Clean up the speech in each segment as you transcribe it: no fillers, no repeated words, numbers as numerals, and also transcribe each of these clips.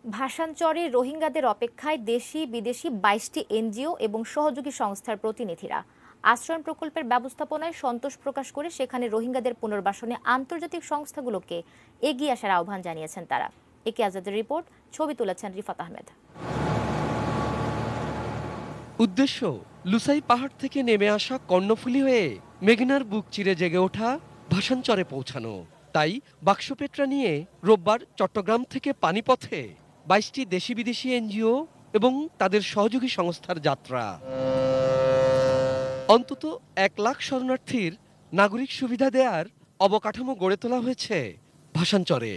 ভাসানচরে রোহিঙ্গাদের অপেক্ষায় দেশি বিদেশি ২২টি এনজিও এবং সহযোগী সংস্থার প্রতিনিধিরা আশ্রয়ণ প্রকল্পের ব্যবস্থাপনায় সন্তোষ প্রকাশ করে সেখানে রোহিঙ্গাদের পুনর্বাসনে আন্তর্জাতিক সংস্থাগুলোকে এগিয়ে আসার আহ্বান জানিয়েছেন তারা। একে আজাদের রিপোর্ট, ছবি তুলেছেন রিফাত আহমেদ। উদ্দেশ্য লুসাই পাহাড় থেকে নেমে আসা কর্ণফুলী হয়ে মেঘনার বুক চিরে জেগে ওঠা ভাসানচরে পৌঁছানো। তাই বাক্সপেটরা নিয়ে রোববার চট্টগ্রাম থেকে পানিপথে ২২টি দেশি বিদেশি এনজিও এবং তাদের সহযোগী সংস্থার যাত্রা। অন্তত ১ লাখ শরণার্থীর নাগরিক সুবিধা দেওয়ার অবকাঠামো গড়ে তোলা হয়েছে ভাসানচরে।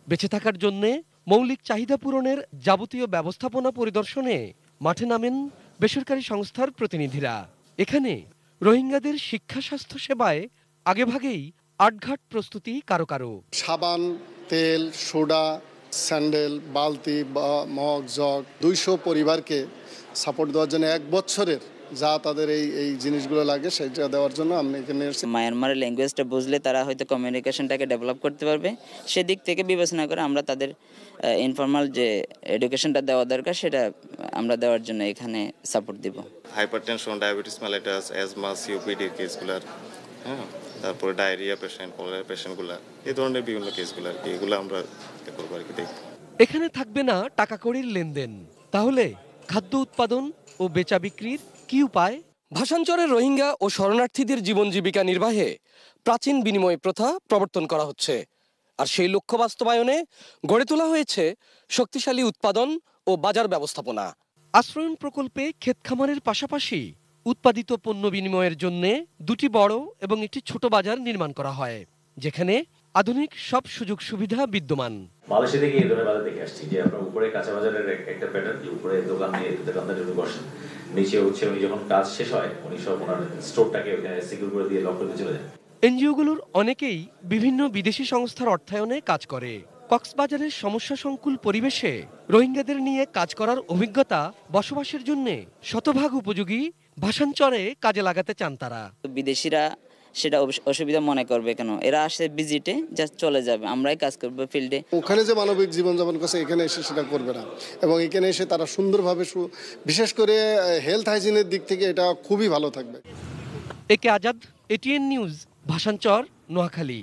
বেঁচে থাকার জন্যে মৌলিক চাহিদা পূরণের যাবতীয় ব্যবস্থাপনা পরিদর্শনে মাঠে নামেন বেসরকারি সংস্থার প্রতিনিধিরা। এখানে রোহিঙ্গাদের শিক্ষা স্বাস্থ্য সেবায় আগেভাগেই আটঘাট প্রস্তুতি কারো কারো। সাবান, তেল, সোডা, স্যান্ডেল, বালতি, মগ, জগ ২০০ পরিবারকে সাপোর্ট দেওয়ার জন্য ১ বছরের যা তাদের এই জিনিসগুলো লাগে সেটা দেওয়ার জন্য আমি এখানে এসেছি। মায়ানমারের ল্যাঙ্গুয়েজটা বুঝলে তারা হয়তো কমিউনিকেশনটাকে ডেভেলপ করতে পারবে। সেদিক থেকে বিবেচনা করে আমরা তাদের ইনফর্মাল যে এডুকেশনটা দেওয়া দরকার সেটা আমরা দেওয়ার জন্য এখানে সাপোর্ট দিব। Hypertension, diabetes mellitus, asthma, COPD কেসগুলার, তারপরে ডায়রিয়া পেশেন্ট, কলেরা পেশেন্টগুলা, এই ধরনের বিভিন্ন কেসগুলো আর কি, এগুলো আমরা করবো আর কি। এখানে থাকবে না টাকা কড়ির লেনদেন। তাহলে খাদ্য উৎপাদন ও বেচা বিক্রির কি উপায়? ভাসানচরের রোহিঙ্গা ও শরণার্থীদের জীবন জীবিকা নির্বাহে প্রাচীন বিনিময় প্রথা প্রবর্তন করা হচ্ছে, আর সেই লক্ষ্য বাস্তবায়নে গড়ে তোলা হয়েছে শক্তিশালী উৎপাদন ও বাজার ব্যবস্থাপনা। আশ্রয়ণ প্রকল্পে ক্ষেত খামারের পাশাপাশি উৎপাদিত পণ্য বিনিময়ের জন্য ২টি বড় এবং একটি ছোট বাজার নির্মাণ করা হয়, যেখানে আধুনিক সব সুযোগ সুবিধা বিদ্যমান। মালয়েশিয়া থেকে এই ধরনের বাজার দেখে আসছি যে আপনার উপরে কাঁচা বাজারের একটা প্যাটার্ন, উপরে দোকান নিয়ে দোকানদার জন্য বসেন, নিচে হচ্ছে উনি যখন কাজ শেষ হয় উনি সব ওনার স্টোরটাকে ওখানে সিকিউর করে দিয়ে লক করে চলে যান। এনজিওগুলোর অনেকেই বিভিন্ন বিদেশি সংস্থার অর্থায়নে কাজ করে। কক্সবাজারের সমস্যা সংকুল পরিবেশে রোহিঙ্গাদের নিয়ে কাজ করার অভিজ্ঞতা বসবাসের জন্য শতভাগ উপযোগী ভাসানচরে কাজে লাগাতে চান তারা। বিদেশিরা সেটা অসুবিধা মনে করবে কেন? এরা আসে ভিজিটে, জাস্ট চলে যাবে, আমরাই কাজ করবো ফিল্ডে। ওখানে যে মানবিক জীবনযাপন করছে এখানে এসে সেটা করবে না, এবং এখানে এসে তারা সুন্দরভাবে বিশেষ করে হেলথ হাইজিনের দিক থেকে এটা খুবই ভালো থাকবে। একে আজাদ, এটিএন নিউজ, ভাসানচর, নোয়াখালী।